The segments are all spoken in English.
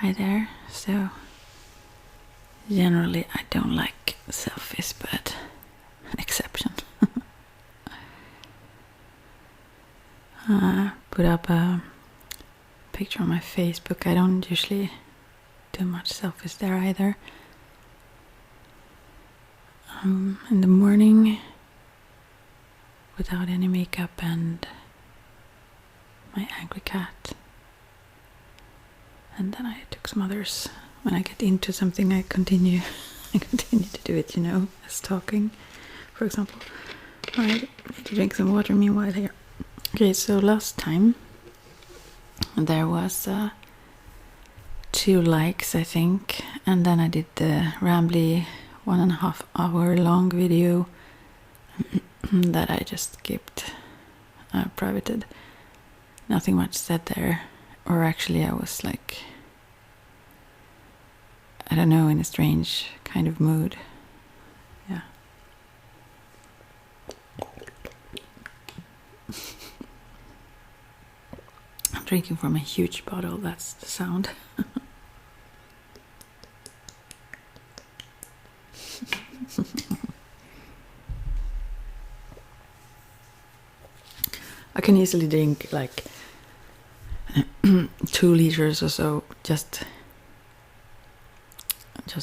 Hi there. So generally I don't like selfies, but an exception. Put up a picture on my Facebook. I don't usually do much selfies there either. In the morning without any makeup and my angry cat. And then I took some others. When I get into something, I continue to do it, as talking, for example. Alright, need to drink some water meanwhile here. Okay, so last time there was 2 likes, I think, and then I did the rambly 1.5 hour long video that I just skipped, privated. Nothing much said there, or actually I was like, I don't know, in a strange kind of mood. Yeah. I'm drinking from a huge bottle, that's the sound. I can easily drink like 2 liters or so, just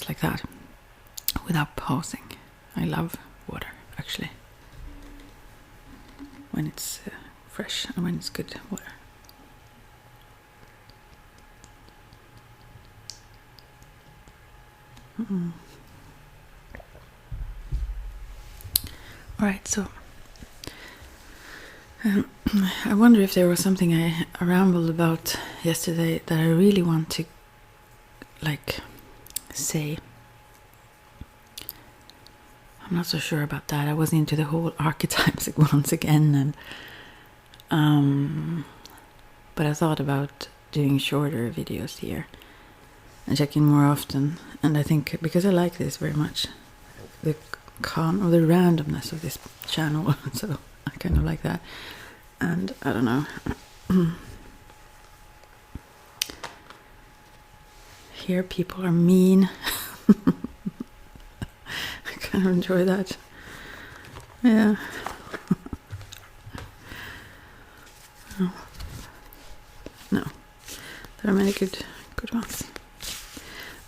like that, without pausing. I love water, actually, when it's fresh and when it's good water. Alright, so I wonder if there was something I rambled about yesterday that I really want to say. I'm not so sure about that. I was into the whole archetypes once again, and but I thought about doing shorter videos here and checking more often. And I think because I like this very much, the randomness of this channel, so I kind of like that. And I don't know. Here people are mean. I kind of enjoy that. Yeah. No. There are many good ones.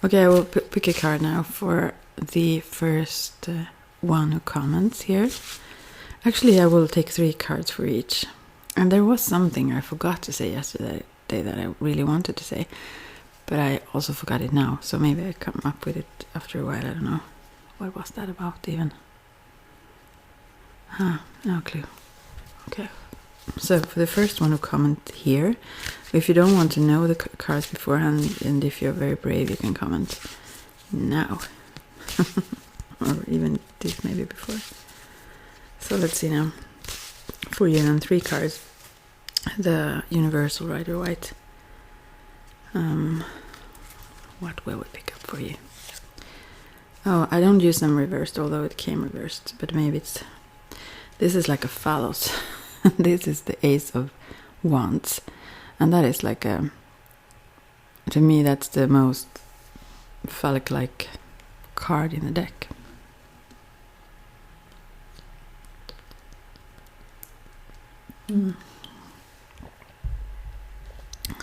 Okay, I will pick a card now for the first one who comments here. Actually, I will take 3 cards for each. And there was something I forgot to say yesterday that I really wanted to say, but I also forgot it now, so maybe I come up with it after a while. I don't know. What was that about even? No clue. Okay. So for the first one who comment here, if you don't want to know the cards beforehand, and if you're very brave, you can comment now. Or even this maybe before. So let's see now. For you and 3 cards. The Universal Rider White. What will we pick up for you? Oh, I don't use them reversed, although it came reversed. But maybe it's... This is like a phallus. This is the Ace of Wands. And that is like a... To me, that's the most phallic-like card in the deck. I'm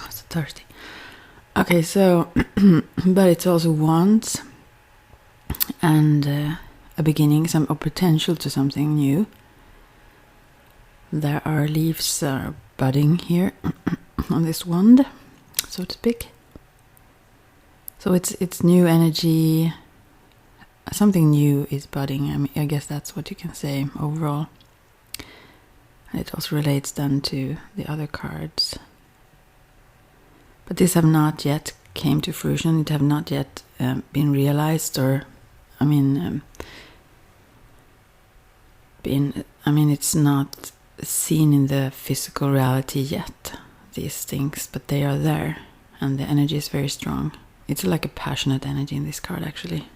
so thirsty. Okay, so... but it's also Wands. And a beginning, some potential to something new. There are leaves budding here on this wand, so to speak. So it's new energy. Something new is budding. I mean, I guess that's what you can say overall. And it also relates then to the other cards. But these have not yet came to fruition. It have not yet been realized, or it's not seen in the physical reality yet, these things, but they are there, and the energy is very strong. It's like a passionate energy in this card, actually.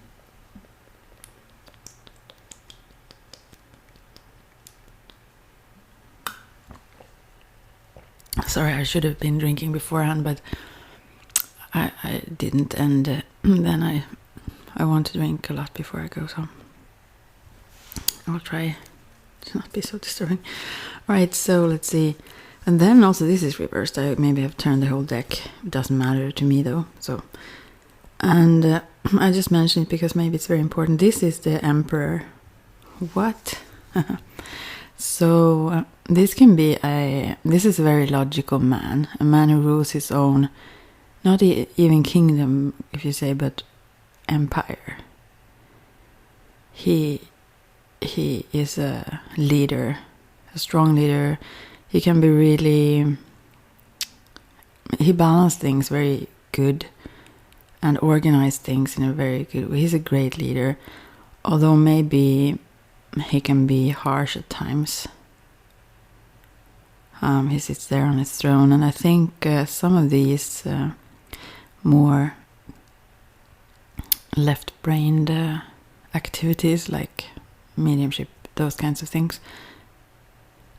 Sorry, I should have been drinking beforehand, but I didn't, and then I want to drink a lot before I go, so I will try to not be so disturbing. Right, so let's see. And then also this is reversed. I maybe have turned the whole deck. It doesn't matter to me though. So, and I just mentioned it because maybe it's very important. This is the Emperor. What? So this can be this is a very logical man. A man who rules his own, not even kingdom, if you say, but empire. He is a leader, a strong leader. He can be really, he balances things very good and organize things in a very good way. He's a great leader, although maybe he can be harsh at times. He sits there on his throne, and I think some of these more left-brained activities like mediumship, those kinds of things,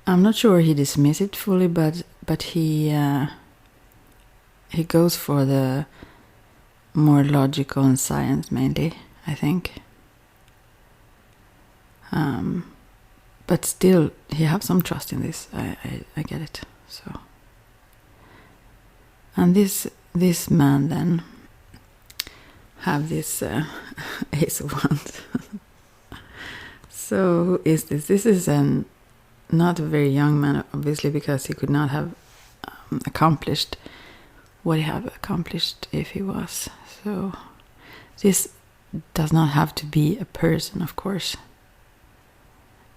I'm not sure he dismisses it fully, but he goes for the more logical and science mainly, I think. But still, he have some trust in this. I get it. So, and this man then have this Ace of Wands. So who is this? This is not a very young man, obviously, because he could not have accomplished what he have accomplished if he was. So this does not have to be a person, of course,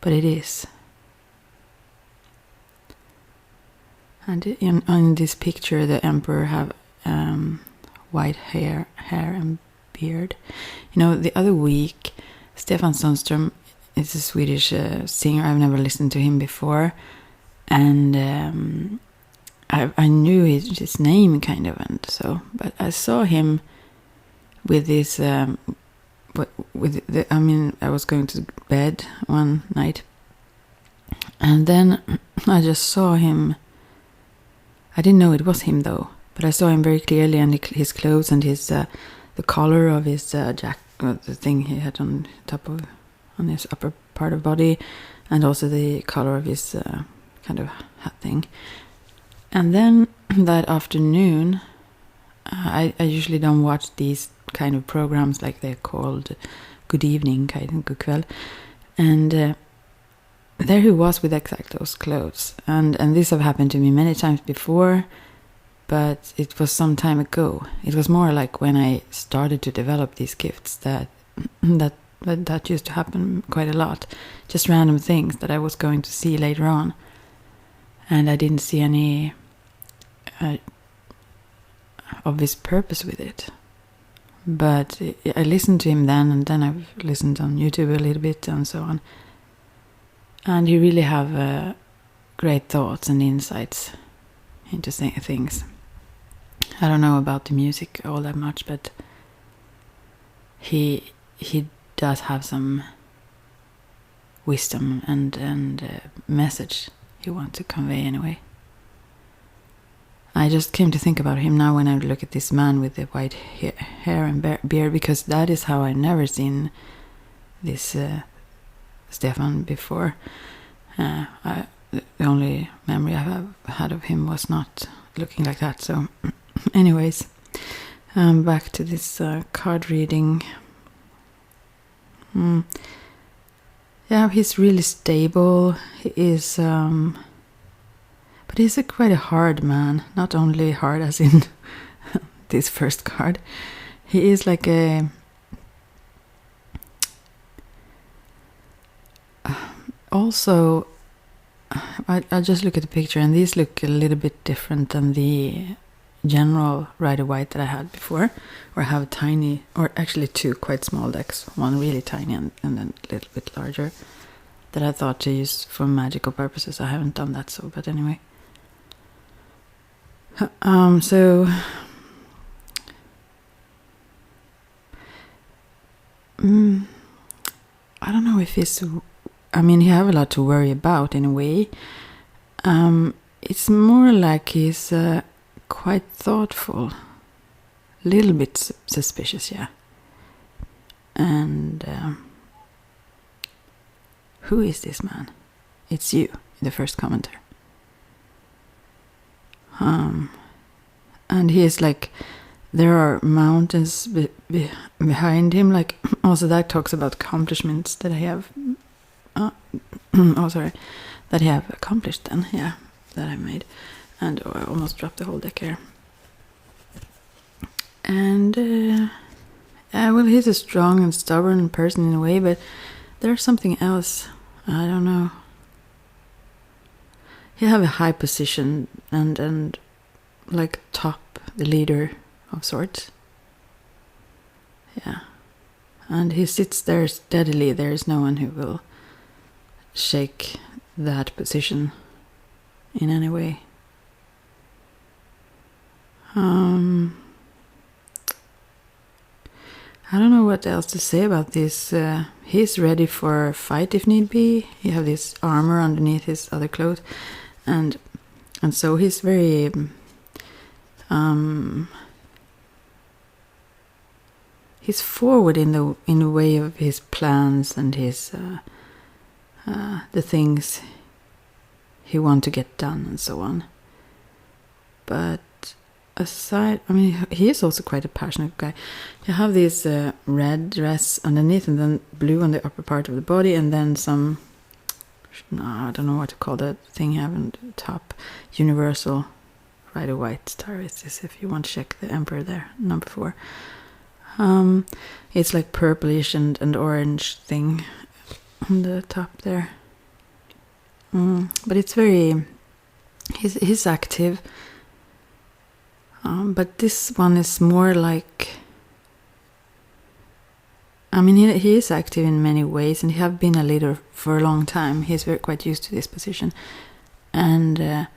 but it is. And in this picture, the Emperor have white hair and beard. You know, the other week, Stefan Sundström is a Swedish singer. I've never listened to him before, and I knew his name kind of, and so, but I saw him with this. I was going to bed one night, and then I just saw him. I didn't know it was him though, but I saw him very clearly, and his clothes and his the collar of his jacket, the thing he had on top of, on his upper part of body, and also the color of his kind of hat thing. And then that afternoon, I usually don't watch these kind of programs, like they're called Good Evening, God kväll, and there he was with exact those clothes, and this have happened to me many times before, but it was some time ago. It was more like when I started to develop these gifts that used to happen quite a lot, just random things that I was going to see later on, and I didn't see any obvious purpose with it. But I listened to him then, and then I've listened on YouTube a little bit and so on. And he really have great thoughts and insights into things. I don't know about the music all that much, but he does have some wisdom and message he wants to convey anyway. I just came to think about him now when I look at this man with the white hair and beard, because that is how I never seen this Stefan before. The only memory I have had of him was not looking like that. So anyways, back to this card reading. Yeah, he's really stable. He is but he's quite a hard man, not only hard as in this first card. He is like a also, I just look at the picture, and these look a little bit different than the general Rider-Waite that I had before, where I have tiny, or actually two quite small decks, one really tiny and then a little bit larger, that I thought to use for magical purposes. I haven't done that, so, but anyway. So I don't know if he's, I mean, he have a lot to worry about in a way. It's more like he's quite thoughtful, little bit suspicious, yeah. And who is this man? It's you, the first commenter. And he is like, there are mountains behind him. Like, also that talks about accomplishments that I have. That I have accomplished then, yeah, that I made. And I almost dropped the whole deck here. And well, he's a strong and stubborn person in a way, but there's something else. I don't know. He have a high position and like top, the leader of sorts. Yeah. And he sits there steadily. There is no one who will shake that position in any way. I don't know what else to say about this. He's ready for a fight if need be. He have this armor underneath his other clothes, and so he's very he's forward in the way of his plans and his the things he want to get done and so on. But aside, I mean, he is also quite a passionate guy. You have this red dress underneath and then blue on the upper part of the body, and then some, I don't know what to call that thing you have on the top, universal rider white star is this, if you want to check the emperor there, number 4. It's like purplish and orange thing on the top there. But it's very, he's active. But this one is more like, I mean, he is active in many ways, and he have been a leader for a long time. He's quite used to this position. And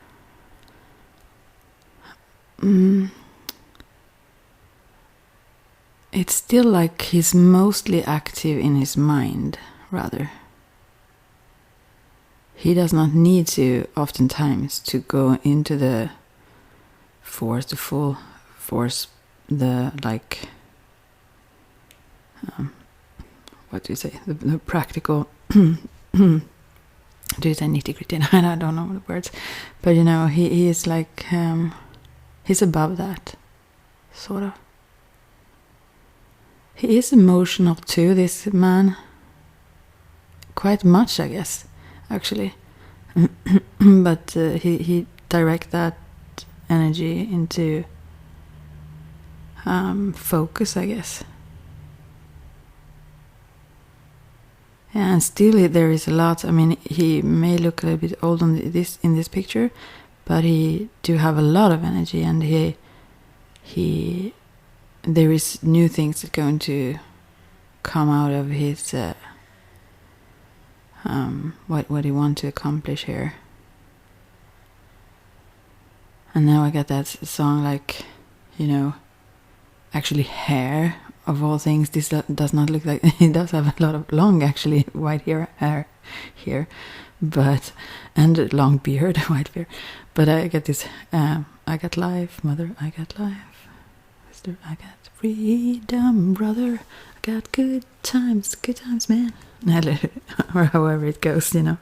it's still like he's mostly active in his mind, rather. He does not need to, oftentimes, to go into the force, the full force, the like, what do you say, the practical, do you say nitty-gritty? I don't know the words, but you know, he is like, he's above that, sort of. He is emotional too, this man, quite much, I guess, actually. But he direct that energy into focus, I guess. And still there is a lot. I mean, he may look a little bit old on in this picture, but he do have a lot of energy, and he there is new things that are going to come out of his what he want to accomplish here. And now I got that song, like, you know, actually hair of all things. This does not look like, he does have a lot of long, actually, white hair here, but, and long beard, white beard. But I get this, I got life, mother, I got life, sister, I got freedom, brother, I got good times, man. Or however it goes, you know.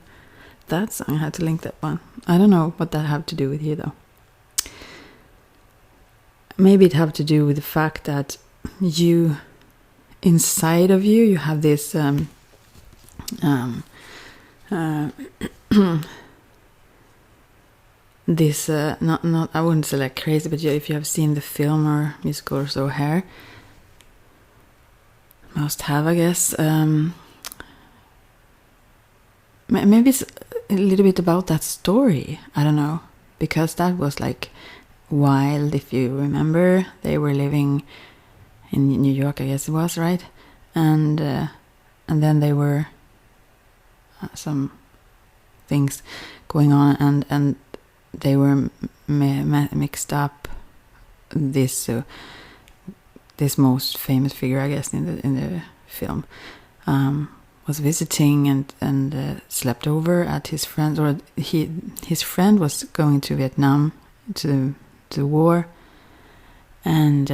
That song, I had to link that one. I don't know what that have to do with you, though. Maybe it have to do with the fact that you, inside of you, you have this this not I wouldn't say like crazy, but if you have seen the film or musical or so, Hair, most have, I guess. Maybe it's a little bit about that story. I don't know, because that was like wild. If you remember, they were living in New York, I guess it was, right? And then there were some things going on, and they were mixed up. This most famous figure, I guess, in the film, was visiting and slept over at his friend, or his friend was going to Vietnam to the war, and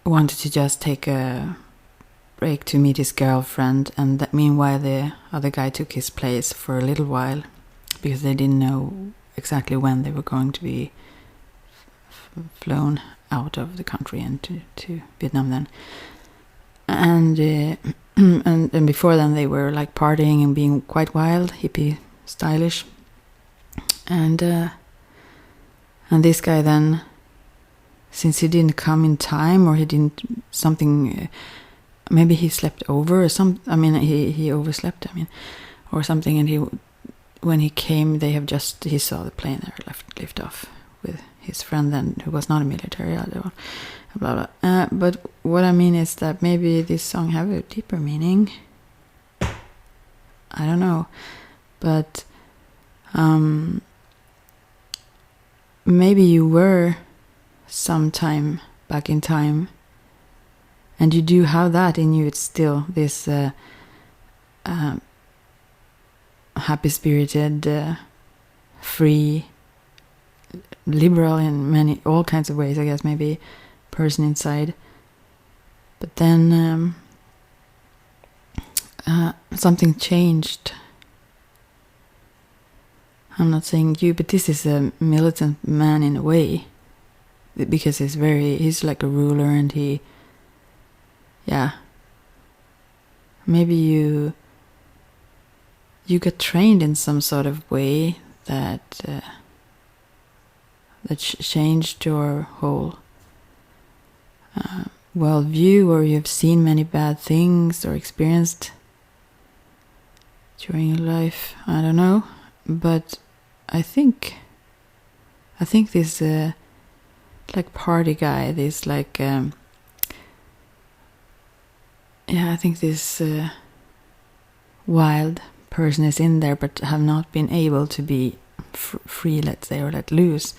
wanted to just take a break to meet his girlfriend, and that meanwhile the other guy took his place for a little while because they didn't know exactly when they were going to be flown out of the country and to Vietnam then. And and before then they were like partying and being quite wild, hippie, stylish. And this guy then, since he didn't come in time, or he didn't something, maybe he slept over or some. I mean, he overslept. I mean, or something. And when he came, he saw the plane there lift off with his friend then, who was not a military other, blah blah. But what I mean is that maybe this song have a deeper meaning. I don't know, but maybe you were sometime back in time, and you do have that in you. It's still this happy spirited, free, liberal in all kinds of ways, I guess, maybe person inside. But then something changed. I'm not saying you, but this is a militant man in a way, because he's like a ruler, and maybe you got trained in some sort of way that changed your whole worldview, or you've seen many bad things or experienced during your life. I don't know, but I think this like party guy, this like I think this wild person is in there, but have not been able to be free, let's say, or let loose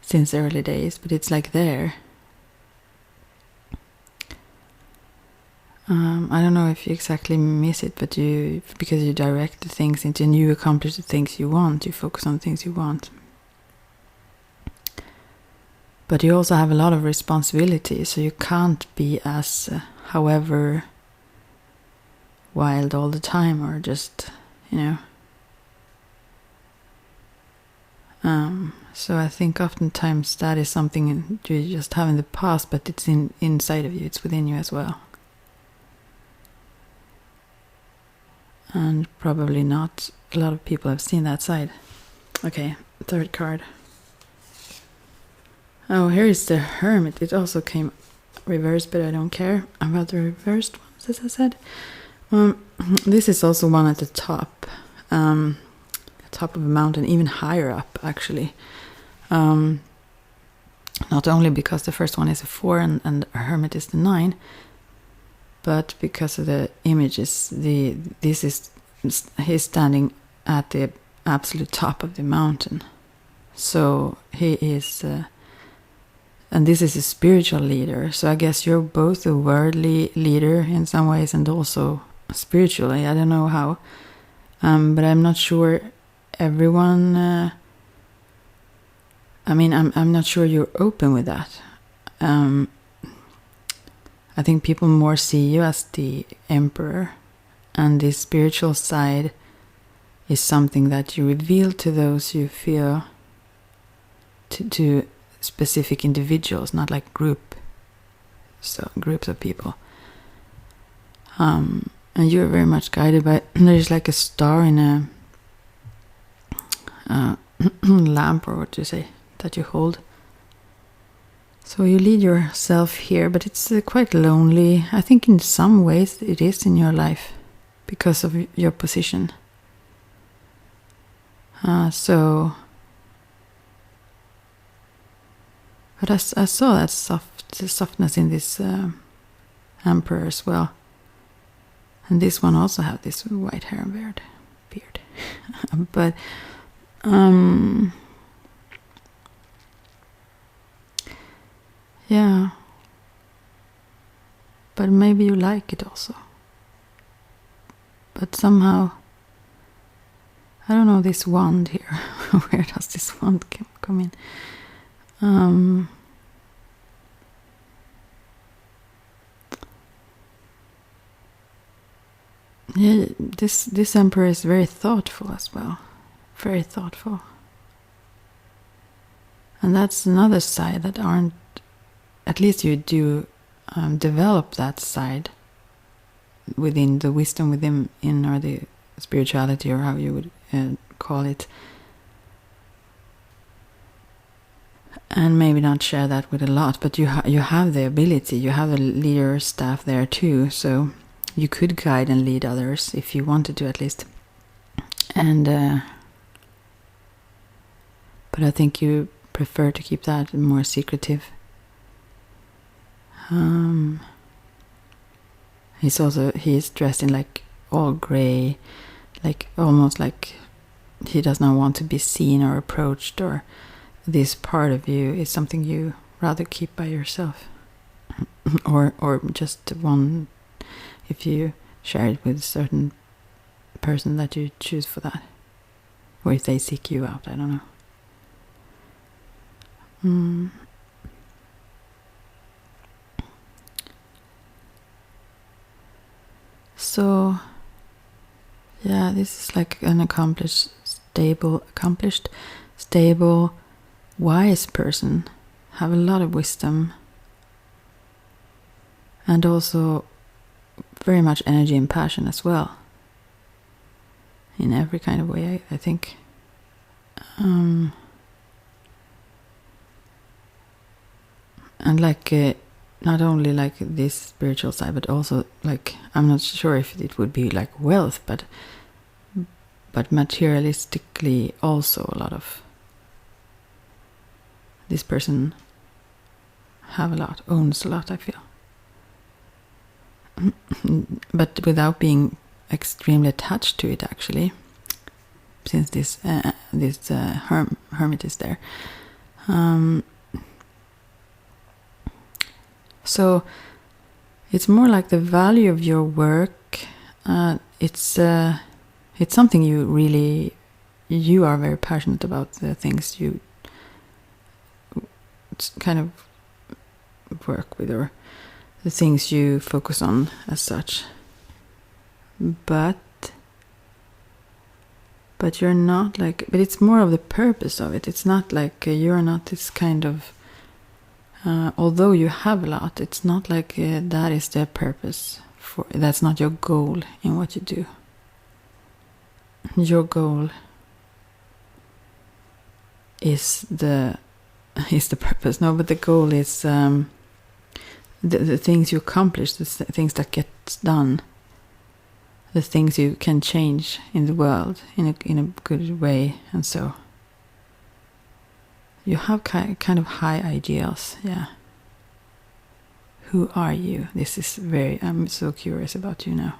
since early days. But it's like there. I don't know if you exactly miss it, but because you direct the things into, and you accomplish the things you want, you focus on things you want. But you also have a lot of responsibility, so you can't be as, however, wild all the time, or just, so I think oftentimes that is something you just have in the past, but it's inside of you, it's within you as well. And probably not a lot of people have seen that side. Okay, third card. Oh, here is the Hermit. It also came reversed, but I don't care about the reversed ones, as I said. This is also one at the top of a mountain, even higher up, actually. Not only because the first one is a 4 and a Hermit is the 9, but because of the images, he's standing at the absolute top of the mountain. So he is, and this is a spiritual leader. So I guess you're both a worldly leader in some ways and also spiritually. I don't know how, but I'm not sure everyone. I'm not sure you're open with that. I think people more see you as the emperor, and the spiritual side is something that you reveal to those you feel, to specific individuals, not like groups of people. And you're very much guided by, there's like a star in a lamp, or what do you say, that you hold. So you lead yourself here, but it's quite lonely. I think in some ways it is in your life because of your position. But I saw that softness in this emperor as well. And this one also have this white hair and beard. But yeah, but maybe you like it also. But somehow, I don't know, this wand here. Where does this wand come in? Yeah, this emperor is very thoughtful as well. Very thoughtful. And that's another side that aren't, at least you do develop that side within the wisdom within or the spirituality, or how you would call it. And maybe not share that with a lot, but you have the ability, you have a leader staff there too, so you could guide and lead others if you wanted to, at least. And but I think you prefer to keep that more secretive. He's dressed in like all grey, like almost like he does not want to be seen or approached, or this part of you is something you rather keep by yourself. or just one, if you share it with a certain person that you choose for that, or if they seek you out, I don't know. So yeah, this is like an accomplished, stable, wise person, have a lot of wisdom, and also very much energy and passion as well, in every kind of way, I think. And like not only like this spiritual side, but also like, I'm not sure if it would be like wealth, but materialistically also a lot of, this person have a lot, owns a lot, I feel. But without being extremely attached to it, actually, since this hermit is there. So it's more like the value of your work. It's something you are very passionate about, the things you kind of work with, or the things you focus on as such. But you're not like, but it's more of the purpose of it. It's not like you're not this kind of, although you have a lot, it's not like that is the purpose for, that's not your goal in what you do. Your goal is the purpose. No, but the goal is the things you accomplish, the things that get done, the things you can change in the world in a good way. And so you have kind of high ideals. Yeah. Who are you? This is I'm so curious about you now.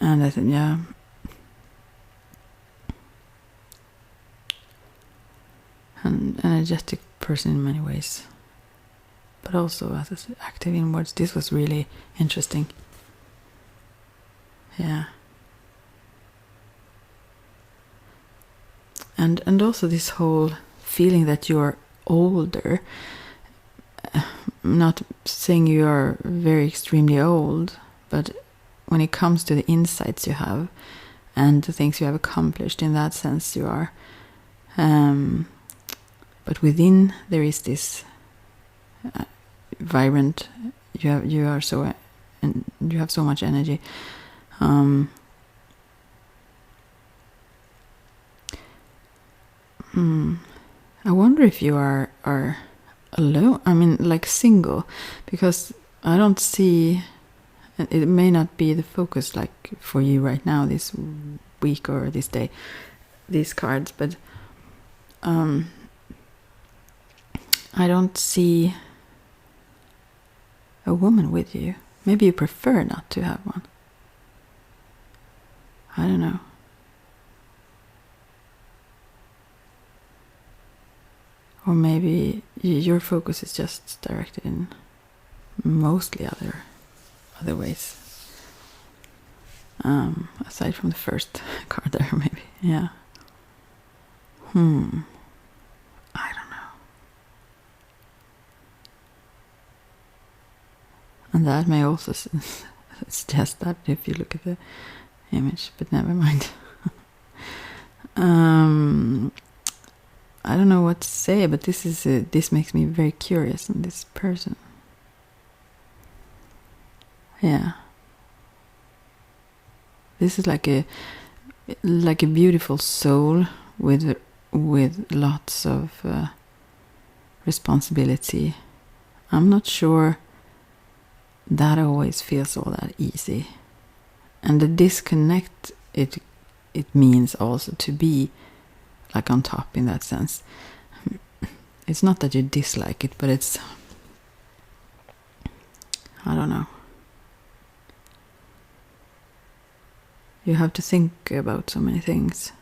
And I think, yeah, an energetic person in many ways, but also as active inwards. This was really interesting. Yeah. And also this whole feeling that you're older. Not saying you are very extremely old, but when it comes to the insights you have and the things you have accomplished, in that sense you are. But within there is this vibrant. You are so, and you have so much energy. I wonder if you are alone. I mean, like single, because I don't see. It may not be the focus like for you right now, this week or this day, these cards, but I don't see a woman with you. Maybe you prefer not to have one. I don't know. Or maybe your focus is just directed in mostly other ways. Aside from the first card there, maybe. Yeah. I don't know. And that may also suggest that if you look at the image, but never mind. I don't know what to say, but this makes me very curious on this person. Yeah, this is like a beautiful soul with lots of responsibility. I'm not sure that always feels all that easy, and the disconnect it means also to be like on top in that sense. It's not that you dislike it, but it's, I don't know. You have to think about so many things.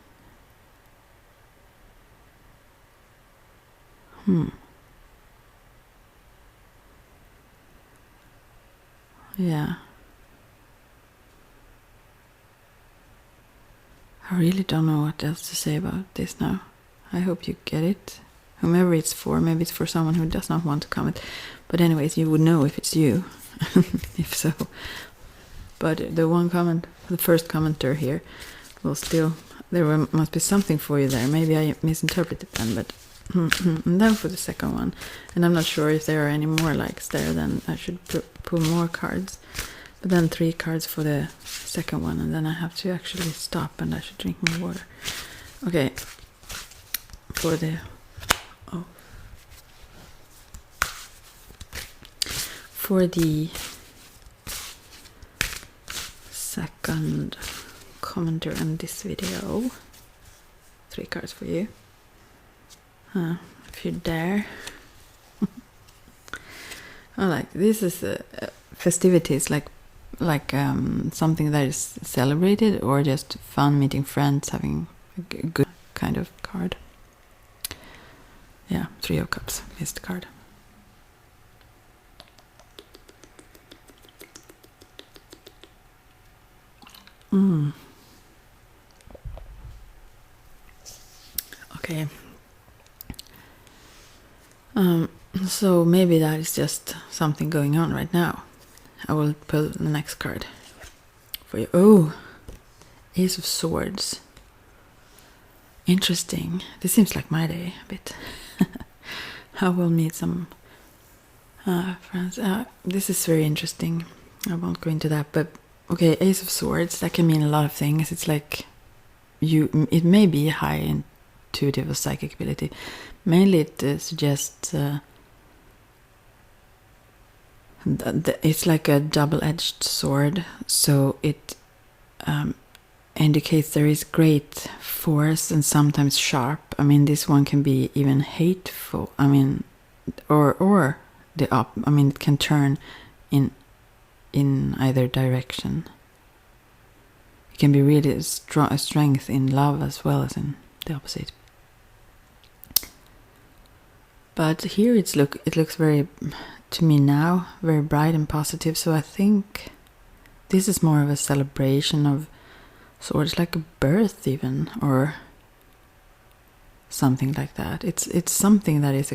Yeah. I really don't know what else to say about this now. I hope you get it. Whomever it's for, maybe it's for someone who does not want to comment. But anyways, you would know if it's you, if so. But the first commenter here, will still, must be something for you there. Maybe I misinterpreted them, but and then for the second one, and I'm not sure if there are any more likes there, then I should pull more cards. But then 3 cards for the second one, and then I have to actually stop and I should drink more water. Okay, for the second commenter on this video, 3 cards for you. If you dare. I like this is festivities, like something that is celebrated, or just fun, meeting friends, having a good kind of card. Yeah, 3 of Cups is the card. Okay. So maybe that is just something going on right now. I will pull the next card for you. Oh, Ace of Swords. Interesting. This seems like my day a bit. I will meet some friends. This is very interesting. I won't go into that, but okay, Ace of Swords, that can mean a lot of things. It's like it may be high intuitive or psychic ability. Mainly it suggests it's like a double-edged sword, so it indicates there is great force and sometimes sharp. I mean, this one can be even hateful. I mean, or the up. I mean, it can turn in either direction. It can be really a strength in love as well as in the opposite. But here it looks very, to me now, very bright and positive. So I think this is more of a celebration of swords, like a birth even, or something like that. It's something that is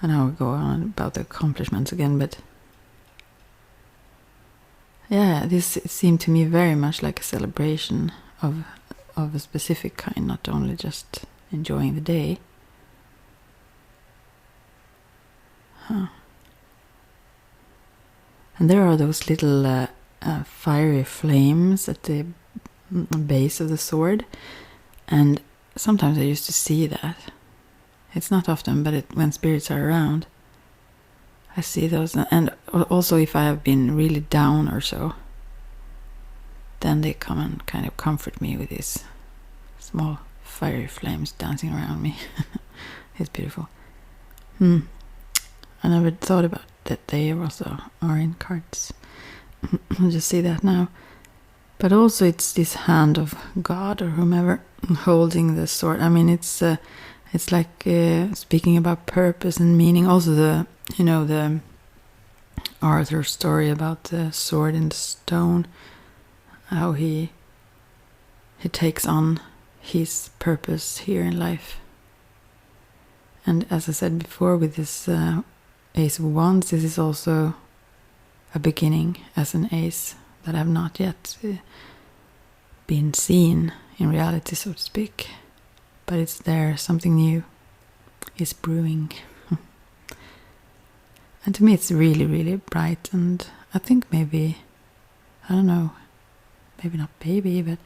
I know I'll go on about the accomplishments again, but yeah, this seemed to me very much like a celebration of a specific kind, not only just enjoying the day. And there are those little fiery flames at the base of the sword, and sometimes I used to see that. It's not often, but when spirits are around, I see those. And also if I have been really down or so, then they come and kind of comfort me with these small fiery flames dancing around me. It's beautiful. I never thought about that they also are in cards. I just see that now. But also it's this hand of God or whomever holding the sword. I mean, it's like speaking about purpose and meaning. Also the Arthur story about the sword in the stone, how he takes on his purpose here in life. And as I said before, with this Ace of Wands, this is also a beginning as an ace that have not yet been seen in reality, so to speak. But it's there, something new is brewing. And to me it's really, really bright, and I think maybe, I don't know, maybe not baby, but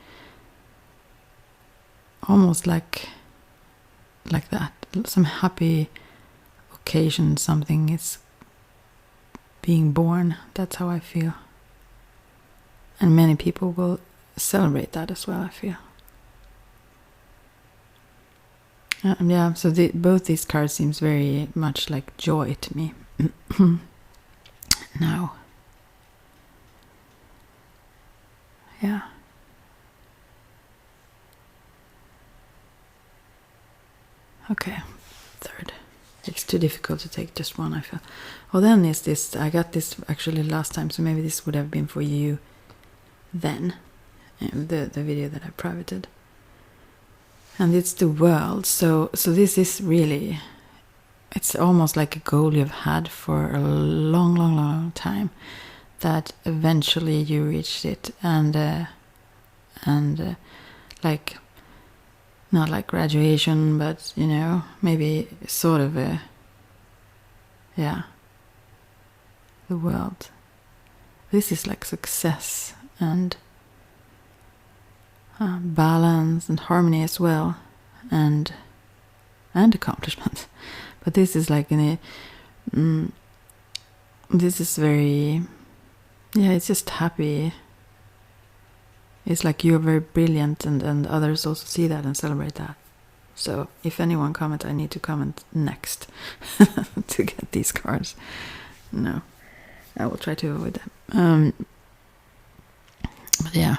almost like that. Some happy occasion, something is being born. That's how I feel. And many people will celebrate that as well, I feel. Yeah, so both these cards seems very much like joy to me. Now. Yeah. Okay, third. It's too difficult to take just one, I feel. Well, then is this, I got this actually last time, so maybe this would have been for you then, the video that I privated. And it's the world, so this is really, it's almost like a goal you've had for a long, long, long time, that eventually you reached it, and like, not like graduation, but you know, maybe sort of a, yeah, the world. This is like success and balance and harmony as well, and accomplishment. But this is like this is very, yeah, it's just happy. It's like you're very brilliant, and others also see that and celebrate that. So if anyone comments, I need to comment next to get these cards. No, I will try to avoid them. But yeah.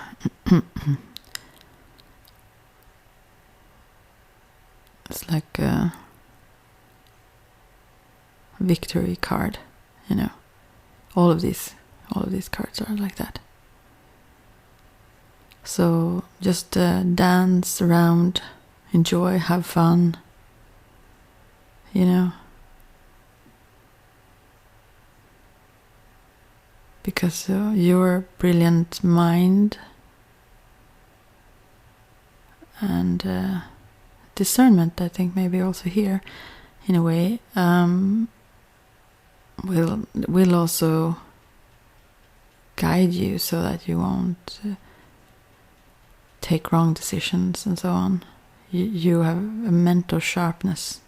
It's like a victory card, you know. All of these cards are like that. So just dance around, enjoy, have fun, you know. Because your brilliant mind and discernment, I think maybe also here, in a way, will also guide you so that you won't take wrong decisions and so on. You have a mental sharpness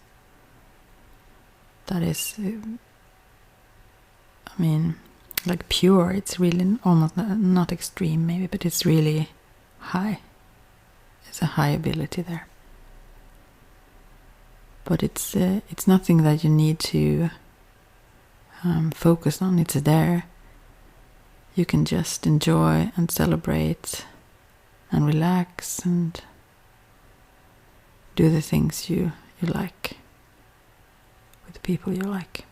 that is, I mean, like pure. It's really almost not extreme maybe, but it's really high. It's a high ability there. But it's nothing that you need to focus on. It's there. You can just enjoy and celebrate and relax and do the things you like with the people you like.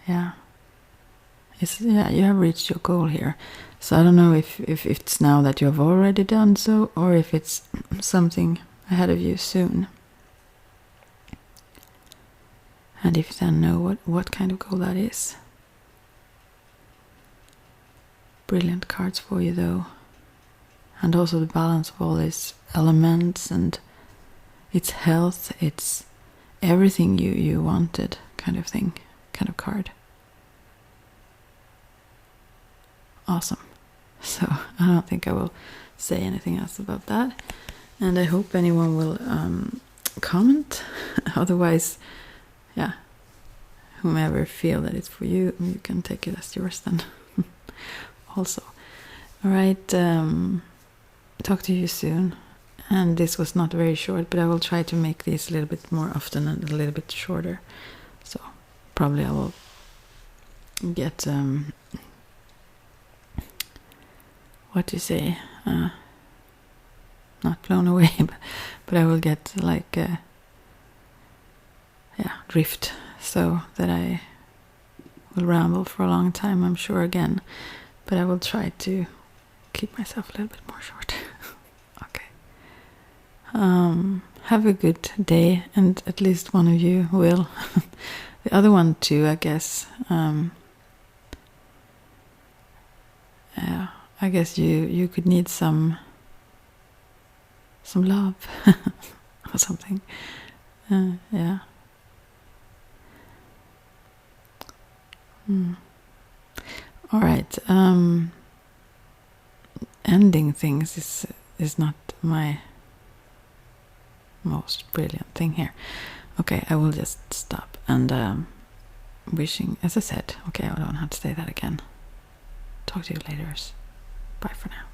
Yeah. You have reached your goal here. So I don't know if it's now that you have already done so, or if it's something ahead of you soon. And if you then know what kind of goal that is. Brilliant cards for you though. And also the balance of all these elements, and it's health, it's everything you wanted kind of thing, kind of card. Awesome. So I don't think I will say anything else about that. And I hope anyone will comment. Otherwise, yeah, whomever feel that it's for you, you can take it as yours then. Also. Alright, talk to you soon. And this was not very short, but I will try to make these a little bit more often and a little bit shorter. So probably I will get what do you say, not blown away, but I will get like drift, so that I will ramble for a long time, I'm sure, again, but I will try to keep myself a little bit more short. Okay. Have a good day, and at least one of you will. The other one too, I guess. I guess you could need some love or something. Yeah. All right. Ending things is not my most brilliant thing here. Okay, I will just stop and wishing, as I said. Okay, I don't have to say that again. Talk to you later. Bye for now.